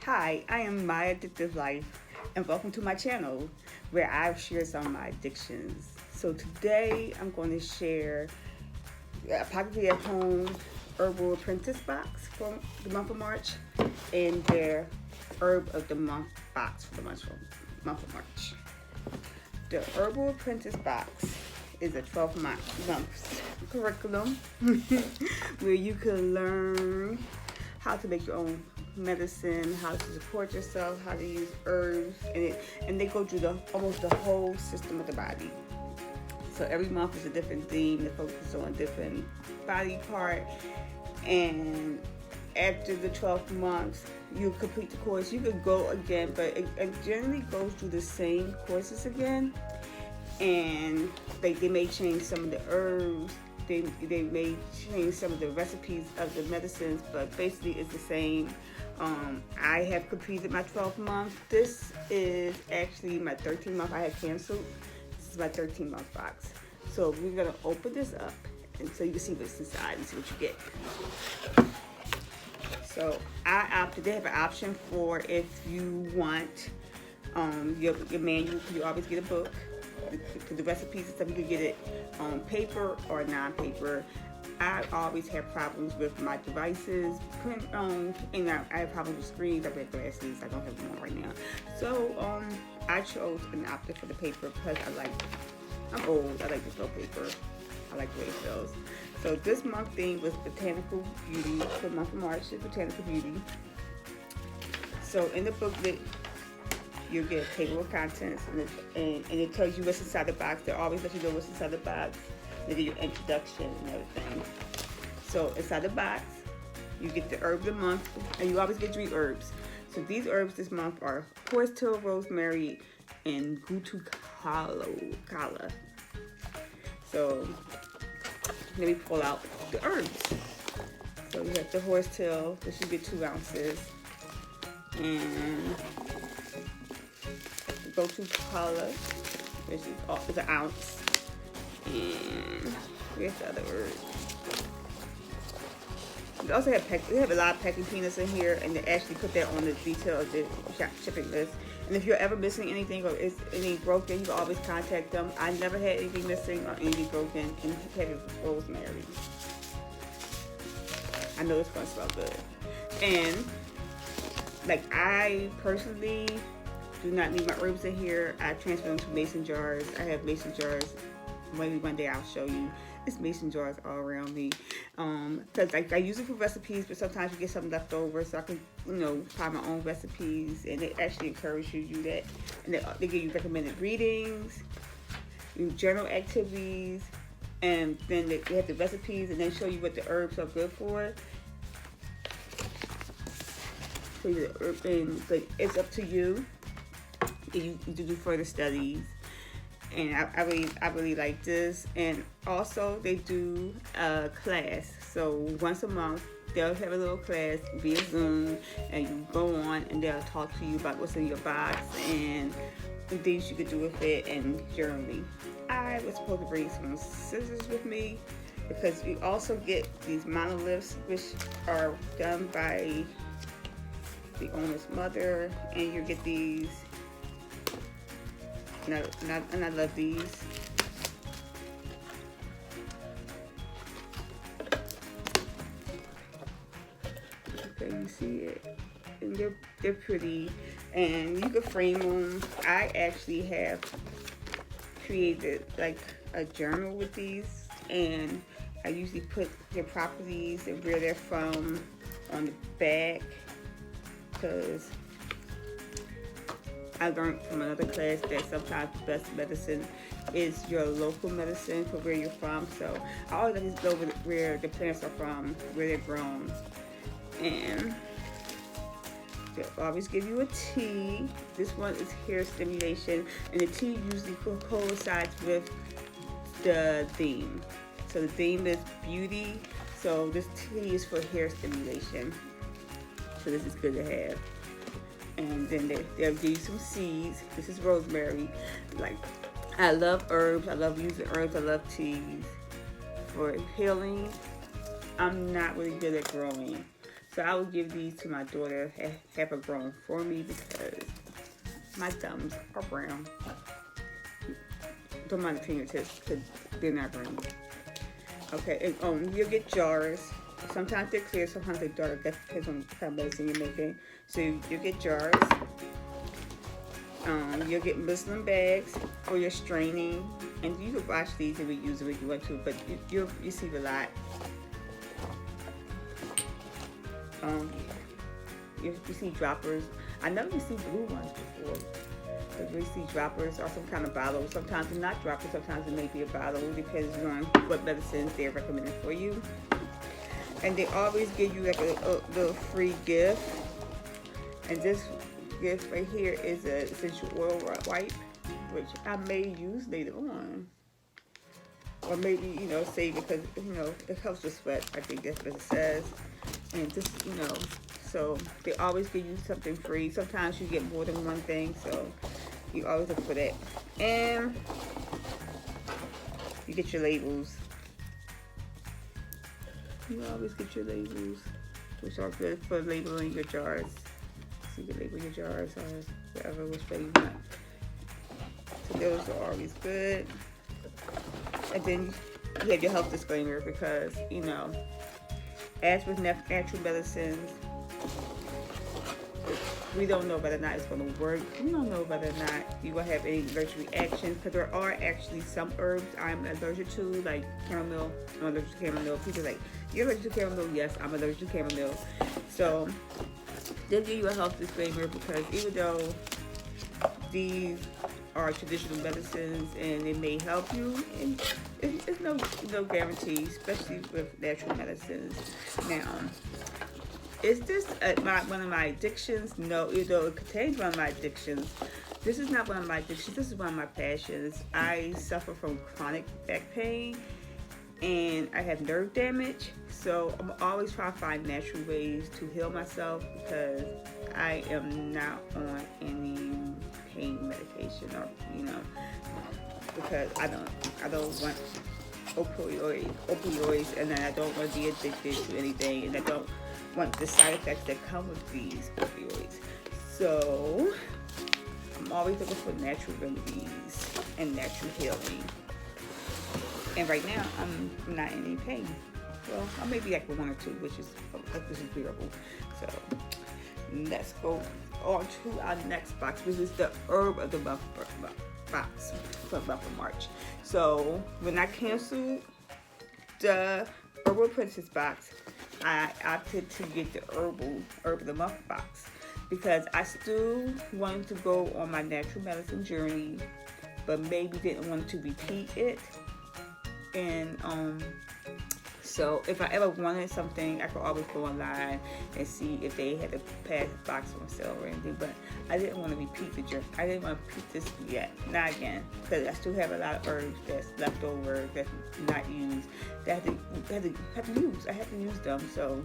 Hi, I am My Addictive Life, and welcome to my channel where I've shared some of my addictions. So today I'm going to share a Pocketly at Home Herbal Apprentice Box for the month of March and their Herb of the Month box for the month of March. The Herbal Apprentice Box is a 12-month curriculum where you can learn how to make your own medicine, how to support yourself, how to use herbs, and they go through almost the whole system of the body. So every month is a different theme that focuses on a different body part, and after the 12 months you complete the course. You could go again, but it generally goes through the same courses again, and they may change some of the herbs. They may change some of the recipes of the medicines, but basically it's the same. I have completed my 12th month. This is actually my 13th month. I had canceled. This is my 13th month box. So we're going to open this up and so you can see what's inside and see what you get. So they have an option for if you want your manual. You always get a book. The recipes and stuff, you can get it on paper or non-paper. I always have problems with my devices, and I have problems with screens. I wear glasses. I don't have them on right now. So I chose an option for the paper because I'm old. I like the slow paper. I like the way it feels. So this month theme was Botanical Beauty. For the month of March is Botanical Beauty. So in the booklet, you get a table of contents, and it tells you what's inside the box. They always let you know what's inside the box. They give you an introduction and everything. So inside the box, you get the herb of the month, and you always get 3 herbs. So these herbs this month are horsetail, rosemary, and gutu-kala. So let me pull out the herbs. So you have the horsetail, this you get 2 ounces, and gutu-kala, which is an ounce. And where's the other word? We also have a lot of packing peanuts in here, and they actually put that on the detail of the shipping list. And if you're ever missing anything or is any broken, you can always contact them. I never had anything missing or anything broken, and had it with rosemary. I know it's gonna smell good. And I personally do not need my herbs in here. I transfer them to mason jars. I have mason jars. Maybe one day I'll show you. It's mason jars all around me. Because I use it for recipes, but sometimes you get something left over, so I can, find my own recipes. And they actually encourage you to do that. And they give you recommended readings, journal activities, and then they have the recipes, and then show you what the herbs are good for. So it's up to you. You do further studies, and I really like this. And also they do a class, so once a month they'll have a little class via Zoom, and you go on and they'll talk to you about what's in your box and the things you could do with it, and journaling. I was supposed to bring some scissors with me because you also get these monoliths, which are done by the owner's mother, and you get these. And I love these. Okay, you see it, and they're pretty, and you can frame them. I actually have created a journal with these, and I usually put their properties and where they're from on the back, because I learned from another class that sometimes the best medicine is your local medicine for where you're from. So I always like to go with where the plants are from, where they're grown. And they'll always give you a tea. This one is hair stimulation, and the tea usually coincides with the theme. So the theme is beauty, so this tea is for hair stimulation. So this is good to have. And then they'll give you some seeds. This is rosemary. I love herbs. I love using herbs. I love teas for healing. I'm not really good at growing, So I will give these to my daughter, have her grown for me because my thumbs are brown. Don't mind the fingertips because they're not green. Okay, and you'll get jars. Sometimes they're clear, sometimes they're dark. That depends on what kind of medicine you're making. So you'll get jars. You'll get Muslim bags for your straining. And you can wash these and reuse them if you want to, but you'll receive a lot. You see droppers. I never received blue ones before. But you see droppers or some kind of bottle. Sometimes it's not droppers, sometimes it may be a bottle. It depends on what medicines they're recommending for you. And they always give you like a little free gift. And this gift right here is an essential oil wipe, which I may use later on. Or maybe, save it because, it helps with sweat. I think that's what it says. And just, so they always give you something free. Sometimes you get more than one thing, so you always look for that. And you get your labels. You always get your labels, which are good for labeling your jars. So you can label your jars or whatever, which way you want. So those are always good. And then you have your health disclaimer because, as with natural medicines, we don't know whether or not it's going to work. We don't know whether or not you will have any allergic reactions because there are actually some herbs I'm allergic to, like chamomile. I'm allergic to chamomile. People are like, you're allergic to chamomile? Yes, I'm allergic to chamomile. So they'll give you a health disclaimer because even though these are traditional medicines and it may help you, and it's no guarantee, especially with natural medicines. Now, is this one of my addictions? No, although it contains one of my addictions, this is not one of my addictions. This is one of my passions. I suffer from chronic back pain and I have nerve damage. So I'm always trying to find natural ways to heal myself because I am not on any pain medication or, because I don't want opioids, and then I don't want to be addicted to anything, and I don't want the side effects that come with these opioids. So I'm always looking for natural remedies and natural healing. And right now I'm not in any pain. Well, I may be like one or two, which is bearable. So let's go on to our next box, which is the Herb of the Month box for the month of March. So when I canceled the Herbal Apprentice Box, I opted to get the Herb of the Month box because I still wanted to go on my natural medicine journey, but maybe didn't want to repeat it. And so if I ever wanted something, I could always go online and see if they had a past box on sale or anything. But I didn't want to repeat the journey. I didn't want to repeat this yet, not again, because I still have a lot of herbs that's left over, that's not used, that I have to use. I have to use them. So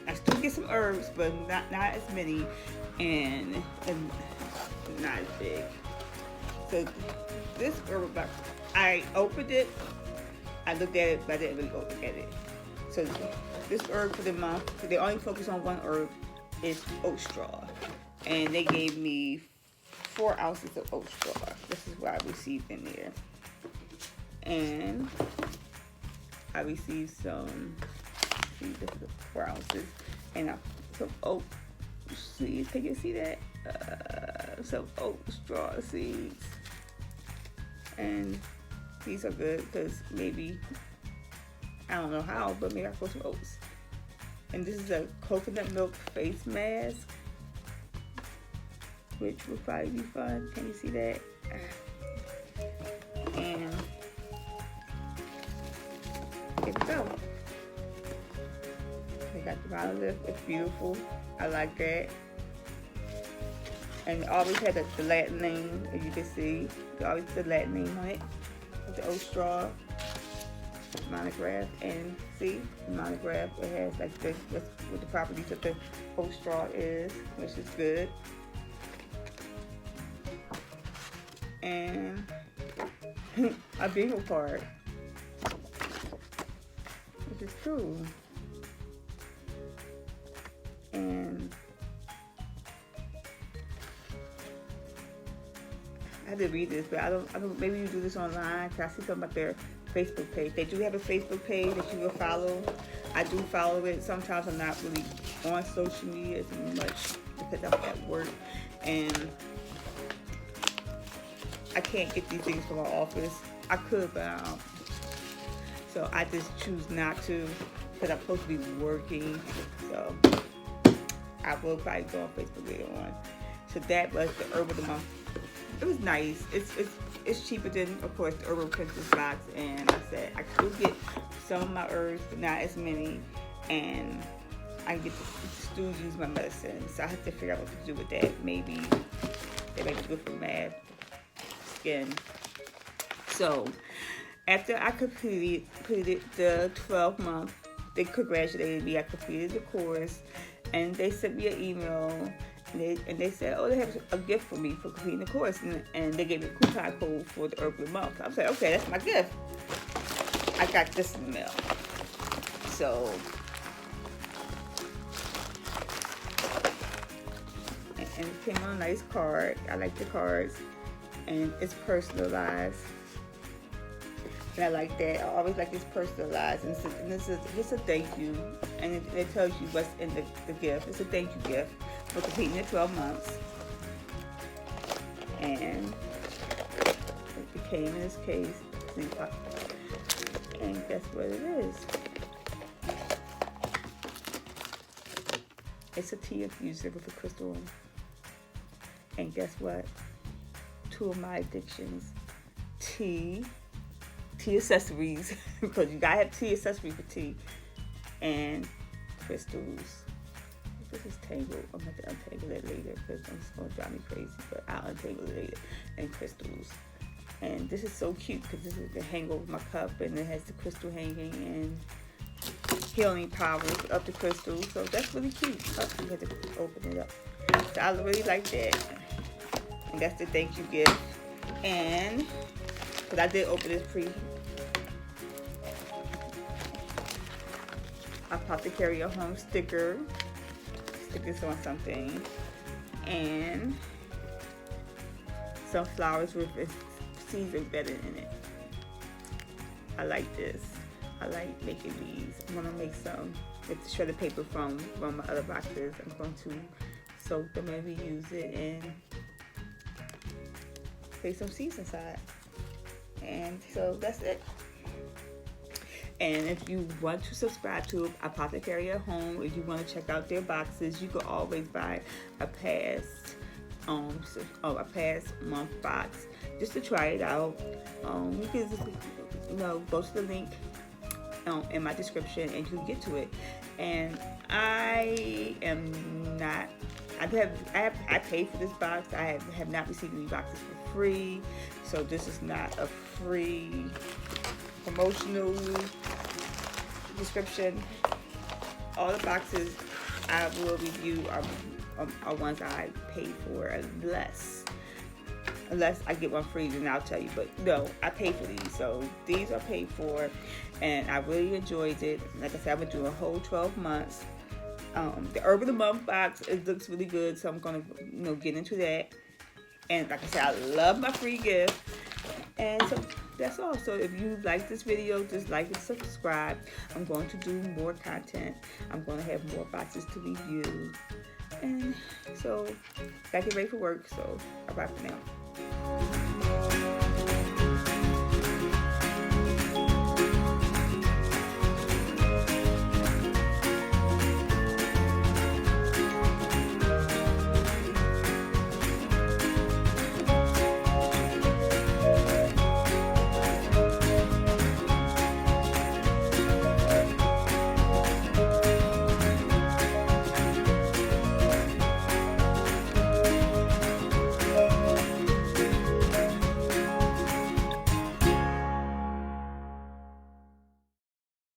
I still get some herbs, but not as many, and not as big. So this herbal box, I opened it, I looked at it, but I didn't really look at it. So this herb for the month, they only focus on one herb, is oat straw. And they gave me 4 ounces of oat straw. This is what I received in there. And I received some, this is 4 ounces. And some oat seeds, can you see that? Some oat straw seeds. And these are good because maybe, I don't know how, but maybe I put some oats. And this is a coconut milk face mask, which would probably be fun. Can you see that? And here we go. They got the bottle lip. It's beautiful. I like that. And it always had the Latin name, as you can see. They always put the Latin name on it. With the oat straw monograph, and see the monograph, it has like this what the properties of the oat straw is, which is good. And a bingo card, which is cool. have to read this, but I don't. Maybe you do this online. Cause I see something about their Facebook page. They do have a Facebook page that you will follow. I do follow it. Sometimes I'm not really on social media as much because I'm at work and I can't get these things from my office. I could, but I don't. So I just choose not to because I'm supposed to be working. So I will probably go on Facebook later on. So that was the Herbal of the Month. It was nice. It's cheaper than, of course, the Herbal Apprentice Box. And I said I could get some of my herbs, but not as many. And I can still use my medicine. So I have to figure out what to do with that. Maybe they might be good for my skin. So after I completed the 12 month, they congratulated me. I completed the course, and they sent me an email. And they said, oh, they have a gift for me for completing the course. And they gave me a coupon code for the Herbal Month. I was like, okay, that's my gift. I got this in the mail. So, and it came on a nice card. I like the cards. And it's personalized. And I like that. I always like this personalized. And this is just a thank you. And it tells you what's in the gift. It's a thank you gift for completing the 12 months. And it came in this case. And guess what it is? It's a tea infuser with a crystal. And guess what? 2 of my addictions. Tea accessories, because you gotta have tea accessories for tea, and crystals. This is tangled. I'm going to untangle it later because it's going to drive me crazy, but I'll untangle it later. And crystals. And this is so cute because this is the hang over my cup, and it has the crystal hanging and healing powers of the crystal. So that's really cute. Oh, you have to open it up. So I really like that. And that's the thank you gift. And because I did open this I popped the carry a home sticker. Stick this on something. And some flowers with seeds embedded in it. I like this. I like making these. I'm gonna make some with the shredded paper from one of my other boxes. I'm going to soak them and reuse it and place some seeds inside. And so that's it. And if you want to subscribe to Apothecary at Home, if you want to check out their boxes, you can always buy a past month box just to try it out. You can just, go to the link in my description and you can get to it. And I paid for this box. I have not received any boxes for free, so this is not a free promotional description. All the boxes I will review are ones I paid for, unless I get one free, then I'll tell you. But no, I paid for these, so these are paid for, and I really enjoyed it. Like I said, I've been doing a whole 12 months. The Herbal of the Month box, it looks really good, so I'm gonna get into that. And like I said, I love my free gift. And so that's all. So if you like this video, just like and subscribe. I'm going to do more content. I'm going to have more boxes to review. And so, gotta get ready for work. So, bye-bye for now.